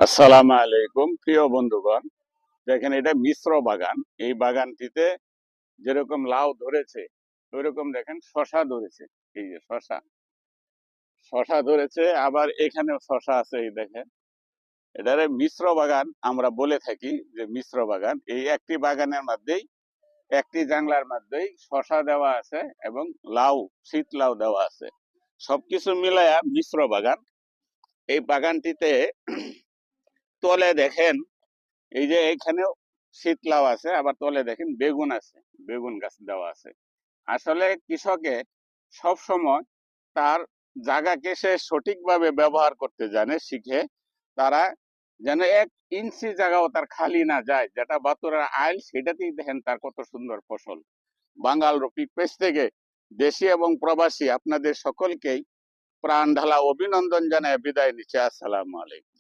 আসসালামু আলাইকুম প্রিয় বন্ধুগণ। দেখেন এটা মিশ্র বাগান। এই বাগানটিতে যেরকম লাউ ধরেছে ওইরকম দেখেন শশা ধরেছে। এই যে শশা শশা ধরেছে, আবার এখানেও শশা আছে। এই দেখেন, এটারে মিশ্র বাগান আমরা বলে থাকি। যে মিশ্র বাগান, এই একটি বাগানের মধ্যেই, একটি জাংলার মধ্যেই শশা দেওয়া আছে এবং লাউ, শীত লাউ দেওয়া আছে। সবকিছু মিলায়া মিশ্র বাগান। এই বাগানটিতে তলে দেখেন, এই যে এখানেও শীতলাও আছে, আবার তলে দেখেন বেগুন আছে, বেগুন গাছ দেওয়া আছে। আসলে কৃষকে সব সময় তার জায়গাকে সে সঠিকভাবে ব্যবহার করতে জানে, শিখে। তারা যেন 1 ইঞ্চি জায়গাও তার খালি না যায়, যেটা বাতুরের আইল, সেটাতেই দেখেন তার কত সুন্দর ফসল। বাঙাল রফিক পেজ থেকে দেশি এবং প্রবাসী আপনাদের সকলকেই প্রাণ ঢালা অভিনন্দন জানায় বিদায় নিচ্ছে। আসসালামু আলাইকুম।